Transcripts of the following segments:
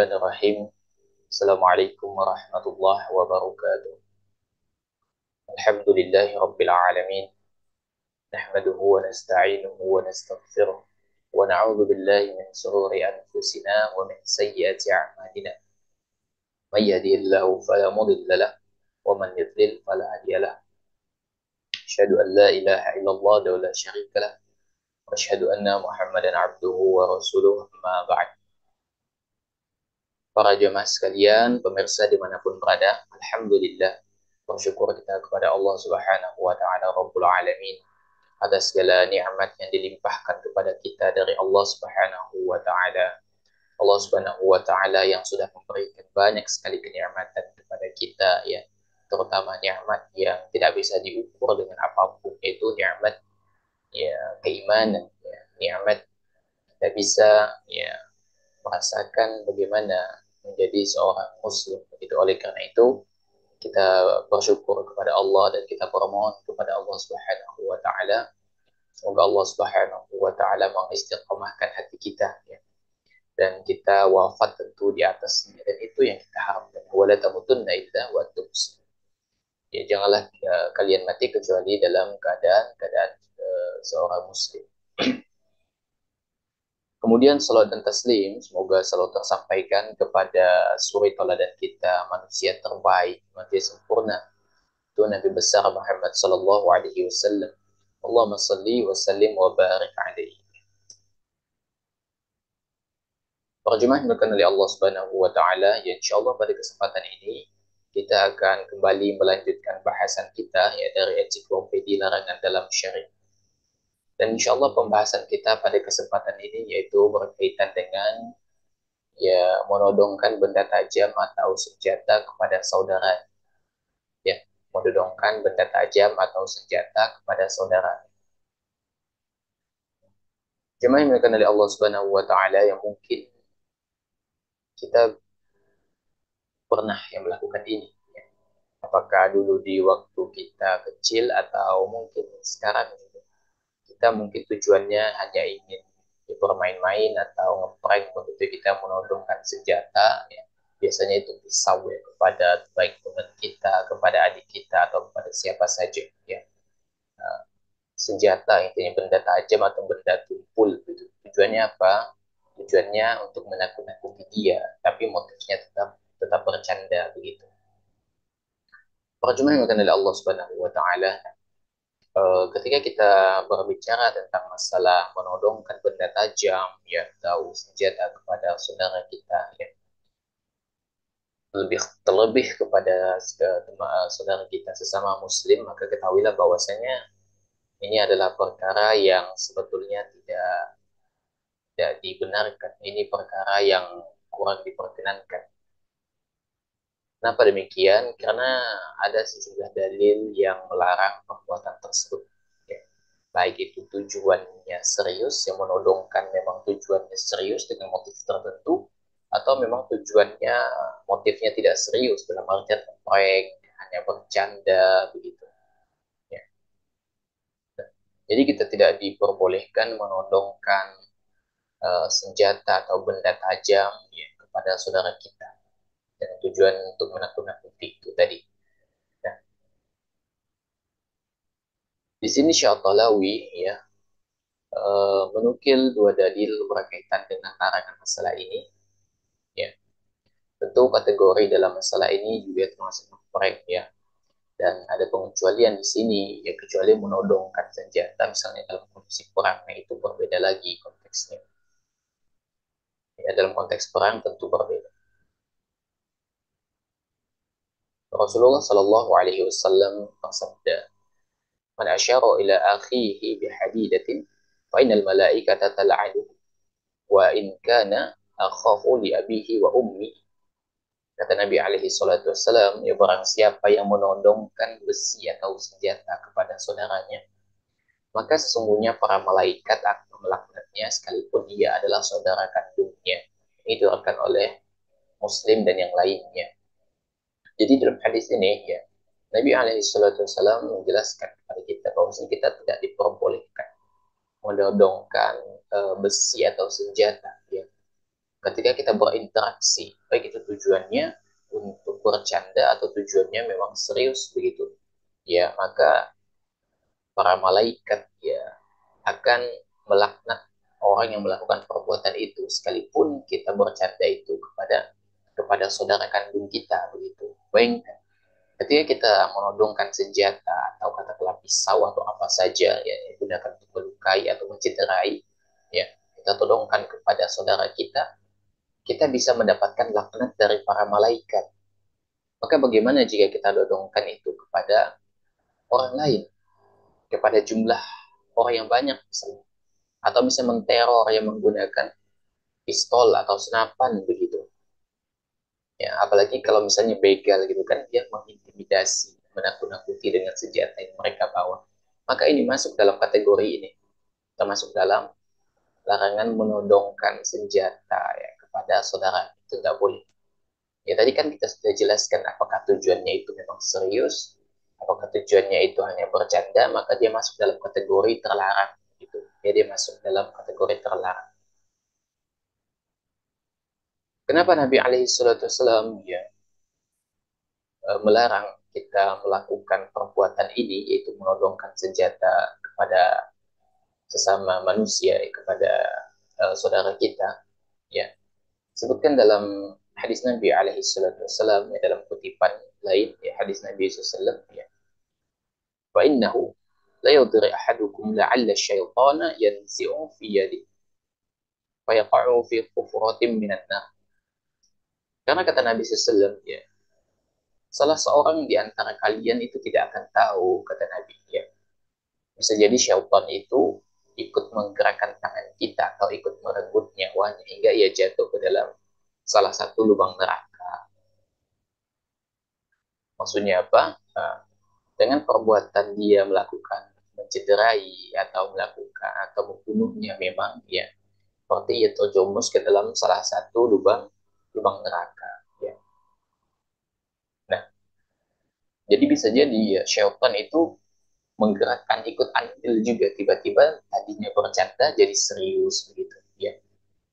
Bismillahirrahmanirrahim. Assalamualaikum warahmatullahi wabarakatuh. Alhamdulillahi rabbil alamin. Nahmaduhu wa nasta'inuhu wa nastaghfiruh. Wa na'udzu billahi min shururi anfusina wa min sayyiati a'malina. May yahdihillahu fala mudilla lahu wa man yudlil fala hadiya lahu. Asyhadu an la ilaha illallah wa la syarika lah. Wa asyhadu anna Muhammadan 'abduhu wa rasuluh. Amma ba'd. Para jemaah sekalian, pemirsa dimanapun berada, Alhamdulillah, bersyukur kita kepada Allah Subhanahu wa Ta'ala Rabbul Alamin atas segala nikmat yang dilimpahkan kepada kita dari Allah Subhanahu wa Ta'ala. Allah Subhanahu wa Ta'ala yang sudah memberikan banyak sekali kenikmatan kepada kita, ya, terutama nikmat yang tidak bisa diukur dengan apapun, itu nikmat, ya, keimanan, ya, nikmat kita bisa, ya, merasakan bagaimana menjadi seorang muslim. Begitu, oleh karena itu kita bersyukur kepada Allah dan kita bermohon kepada Allah Subhanahu wa taala, semoga Allah Subhanahu wa taala mengistiqomahkan hati kita, ya, dan kita wafat tentu di atasnya, dan itu yang kita harapkan. Wala tamutunna illa wa antum muslimun. Ya, janganlah kalian mati kecuali dalam keadaan seorang muslim. Kemudian salat dan taslim semoga selalu tersampaikan kepada suri teladan kita, manusia terbaik, manusia sempurna, itu Nabi besar Muhammad sallallahu alaihi wasallam. Allahumma salli wa sallim wa barik alaihi. Para jemaah yang dimuliakan oleh Allah Subhanahu wa taala, ya, insyaallah pada kesempatan ini kita akan kembali melanjutkan bahasan kita, ya, dari ensiklopedia larangan dalam syariat. Dan insyaallah pembahasan kita pada kesempatan ini yaitu berkaitan dengan, ya, menodongkan benda tajam atau senjata kepada saudara, ya, menodongkan benda tajam atau senjata kepada saudara. Jemaah yang dimuliakan oleh Allah Subhanahu wa taala, yang mungkin kita pernah yang melakukan ini, ya. Apakah dulu di waktu kita kecil atau mungkin sekarang juga. Kita mungkin tujuannya hanya ingin bermain-main atau ngeprank, begitu kita menodongkan senjata, ya. Biasanya itu pisau, ya, kepada baik teman kita, kepada adik kita, atau kepada siapa saja, ya. Nah, senjata intinya benda tajam atau benda tumpul gitu. Tujuannya apa? Tujuannya untuk menakut-nakuti dia, tapi motifnya tetap bercanda begitu. Para jemaah yang dimuliakan oleh Allah Subhanahu wa taala, ketika kita berbicara tentang masalah menodongkan benda tajam, ya, atau senjata kepada saudara kita, ya, terlebih kepada saudara kita sesama muslim, maka ketahuilah bahwasanya ini adalah perkara yang sebetulnya tidak dibenarkan. Ini perkara yang kurang diperkenankan. Kenapa demikian? Karena ada sejumlah dalil yang melarang perbuatan tersebut, ya. Baik itu tujuannya serius, yang menodongkan memang tujuannya serius dengan motif tertentu, atau memang tujuannya motifnya tidak serius dalam artian proyek hanya bercanda begitu, ya. Jadi kita tidak diperbolehkan menodongkan senjata atau benda tajam, ya, kepada saudara kita dengan tujuan untuk menakut-nakuti itu tadi. Nah, di sini Syatalawi, ya, menukil dua dalil berkaitan dengan larangan masalah ini, ya. Tentu kategori dalam masalah ini juga termasuk prank, ya, dan ada pengecualian di sini, ya, kecuali menodongkan senjata misalnya dalam kondisi perang. Nah, itu berbeda lagi konteksnya, ya. Dalam konteks perang tentu berbeda. Rasulullah Shallallahu Alaihi Wasallam bersabda, "Man asyara ila akhihi bihadidatin, fa innal malaikata tal'anu, wa in kana akhahu li abihi wa ummi." Kata Nabi alaihi salatu wassalam, ya, barang siapa yang menodongkan besi atau senjata kepada saudaranya, maka sesungguhnya para malaikat akan melaknatnya sekalipun ia adalah saudara kandungnya. Ini diriwayatkan oleh Muslim dan yang lainnya. Jadi dalam hadis ini, ya, Nabi alaihi salatu wassalam menjelaskan kepada kita bahwa kita tidak diperbolehkan menodongkan besi atau senjata, ya, ketika kita berinteraksi, baik itu tujuannya untuk bercanda atau tujuannya memang serius begitu, ya maka para malaikat ya akan melaknat orang yang melakukan perbuatan itu, sekalipun kita bercanda itu kepada saudara kandung kita begitu. Bayangkan ketika kita menodongkan senjata atau katakanlah pisau atau apa saja ya, yang digunakan untuk melukai atau mencederai, ya kita todongkan kepada saudara kita bisa mendapatkan laknat dari para malaikat. Maka bagaimana jika kita dodongkan itu kepada orang lain, kepada jumlah orang yang banyak misalnya, atau misalnya menteror yang menggunakan pistol atau senapan begitu. Ya, apalagi kalau misalnya begal gitu kan, dia mengintimidasi, menakut-nakuti dengan senjata yang mereka bawa. Maka ini masuk dalam kategori ini, termasuk dalam larangan menodongkan senjata ya kepada saudara, itu tidak boleh. Ya tadi kan kita sudah jelaskan apakah tujuannya itu memang serius, apakah tujuannya itu hanya bercanda, maka dia masuk dalam kategori terlarang gitu. Ya, dia masuk dalam kategori terlarang. Kenapa Nabi alaihi salatu wasallam ya melarang kita melakukan perbuatan ini, yaitu menodongkan senjata kepada sesama manusia, kepada saudara kita, ya sebutkan dalam hadis Nabi alaihi salatu wasallam ya, dalam kutipan lain ya, hadis Nabi SAW ya, fa innahu la yudri ahadukum la'alla syaitana yanzi'u fi yadi fa yaqa'u fi qufratin minan nar. Karena kata Nabi SAW ya, salah seorang di antara kalian itu tidak akan tahu, kata Nabi ya, bisa jadi syaitan itu ikut menggerakkan tangan kita atau ikut merenggut nyawanya hingga ia jatuh ke dalam salah satu lubang neraka. Maksudnya apa? Nah, dengan perbuatan dia melakukan mencederai atau melakukan atau membunuhnya, memang ya seperti ia terjumus ke dalam salah satu lubang lubang neraka. Ya. Nah, jadi bisa jadi ya syaitan itu menggerakkan ikut andil juga, tiba-tiba tadinya bercanda jadi serius begitu ya,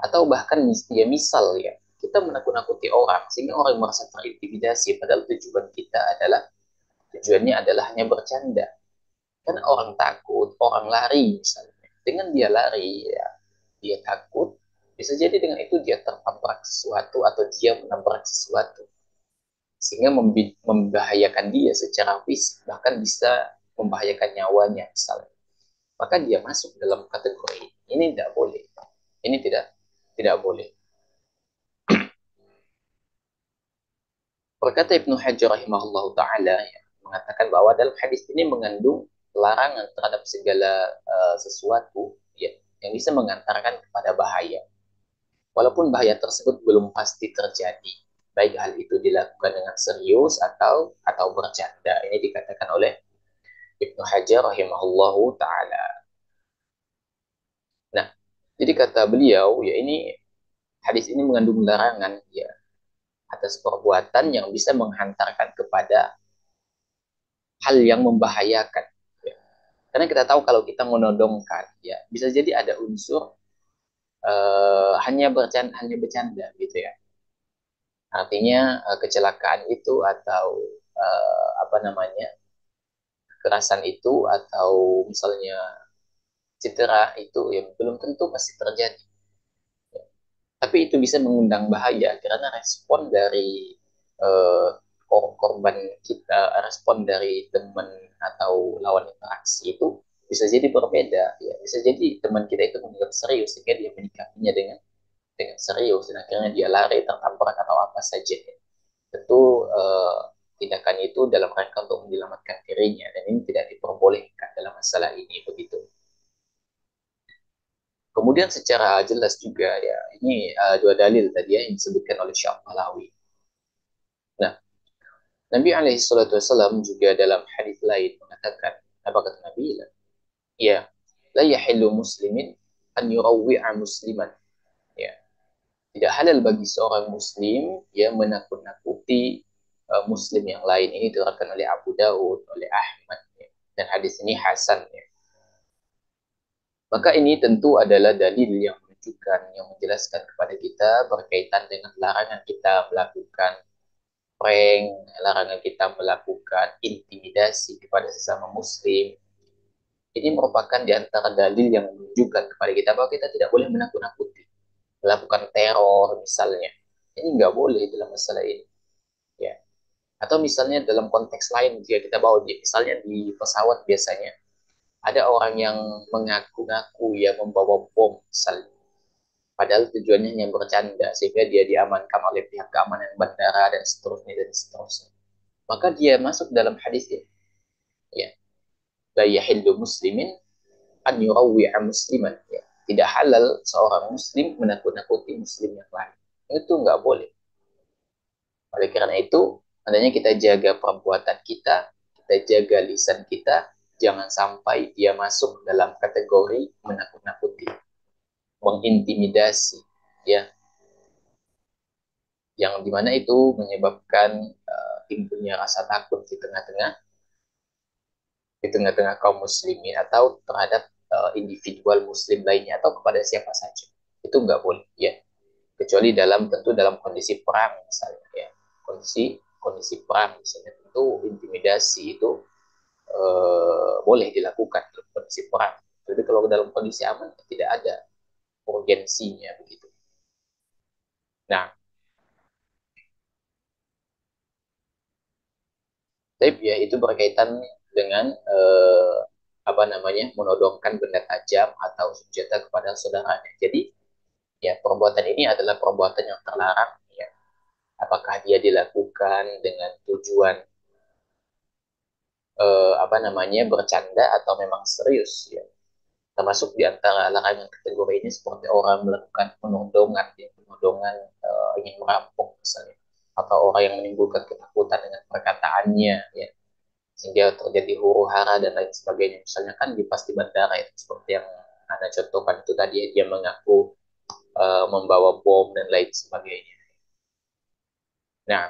atau bahkan ya misal ya kita menakut-nakuti orang sehingga orang merasa terintimidasi, padahal tujuannya adalah hanya bercanda. Kan orang takut, orang lari misalnya, dengan dia lari ya dia takut, bisa jadi dengan itu dia tertabrak sesuatu atau dia menabrak sesuatu sehingga membahayakan dia secara fisik, bahkan bisa membahayakan nyawanya misalnya, maka dia masuk dalam kategori ini. Tidak boleh, ini tidak boleh. Berkata Ibnu Hajar rahimahullah taala ya, mengatakan bahwa dalam hadis ini mengandung larangan terhadap segala sesuatu ya yang bisa mengantarkan kepada bahaya, walaupun bahaya tersebut belum pasti terjadi, baik hal itu dilakukan dengan serius atau bercanda. Ini dikatakan oleh Ibnu Hajar rahimahullahu taala. Nah, jadi kata beliau ya, ini hadis ini mengandung larangan ya atas perbuatan yang bisa menghantarkan kepada hal yang membahayakan. Ya. Karena kita tahu kalau kita menodongkan, ya bisa jadi ada unsur hanya bercanda gitu ya. Artinya kecelakaan itu atau apa namanya kekerasan itu atau misalnya cedera itu ya belum tentu pasti terjadi. Ya. Tapi itu bisa mengundang bahaya karena respon dari uh, korban kita, respon dari teman atau lawan interaksi itu bisa jadi berbeda. Ya. Bisa jadi teman kita itu menganggap serius sehingga dia menyikapinya dengan serius dan akhirnya dia lari tertabrak atau apa saja. Ya. Tentu tindakan itu dalam rangka untuk menyelamatkan dirinya dan ini tidak diperbolehkan dalam masalah ini begitu. Kemudian secara jelas juga ya, ini dua dalil tadi ya yang disebutkan oleh Syekh Malawi. Nah, Nabi alaihi salatu wasallam juga dalam hadis lain mengatakan, apa kata Nabi? Ya, la yahillu muslimin an yurawwi'a musliman. Ya, tidak halal bagi seorang muslim yang menakut-nakuti muslim yang lain. Ini diriwayatkan oleh Abu Daud, oleh Ahmad ya. Dan hadis ini hasan ya. Maka ini tentu adalah dalil yang menunjukkan, yang menjelaskan kepada kita berkaitan dengan larangan kita melakukan prank, larangan kita melakukan intimidasi kepada sesama muslim. Ini merupakan di antara dalil yang menunjukkan kepada kita bahwa kita tidak boleh menakut-nakuti, melakukan teror misalnya. Ini nggak boleh dalam masalah ini. Ya. Atau misalnya dalam konteks lain, jika kita bawa misalnya di pesawat biasanya, ada orang yang mengaku-ngaku ya membawa bom misalnya. Padahal tujuannya hanya bercanda, sehingga dia diamankan oleh pihak keamanan bandara dan seterusnya dan seterusnya. Maka dia masuk dalam hadis ini. Ya. La yahillu muslimin an yurawwi'a musliman. Ya. Tidak halal seorang muslim menakut-nakuti muslim yang lain. Itu nggak boleh. Oleh karena itu, hendaknya kita jaga perbuatan kita, kita jaga lisan kita, jangan sampai dia masuk dalam kategori menakut-nakuti, mengintimidasi, ya, yang dimana itu menyebabkan timbulnya rasa takut di tengah-tengah kaum muslimin atau terhadap individual muslim lainnya atau kepada siapa saja. Itu nggak boleh, ya, kecuali tentu dalam kondisi perang misalnya, ya, kondisi kondisi perang misalnya, tentu intimidasi itu boleh dilakukan dalam kondisi perang. Jadi kalau dalam kondisi aman tidak ada urgensinya begitu. Nah, tapi ya itu berkaitan dengan apa namanya, menodongkan benda tajam atau senjata kepada saudaranya. Jadi ya perbuatan ini adalah perbuatan yang terlarang. Ya. Apakah dia dilakukan dengan tujuan apa namanya, bercanda atau memang serius? Ya. Termasuk di antara larangan kategori ini seperti orang melakukan penodongan, ya, penodongan ingin merampok misalnya, atau orang yang menimbulkan ketakutan dengan perkataannya, ya, sehingga terjadi huru hara dan lain sebagainya. Misalnya kan di pasti bandara itu seperti yang Anda contohkan itu tadi, dia mengaku membawa bom dan lain sebagainya. Nah,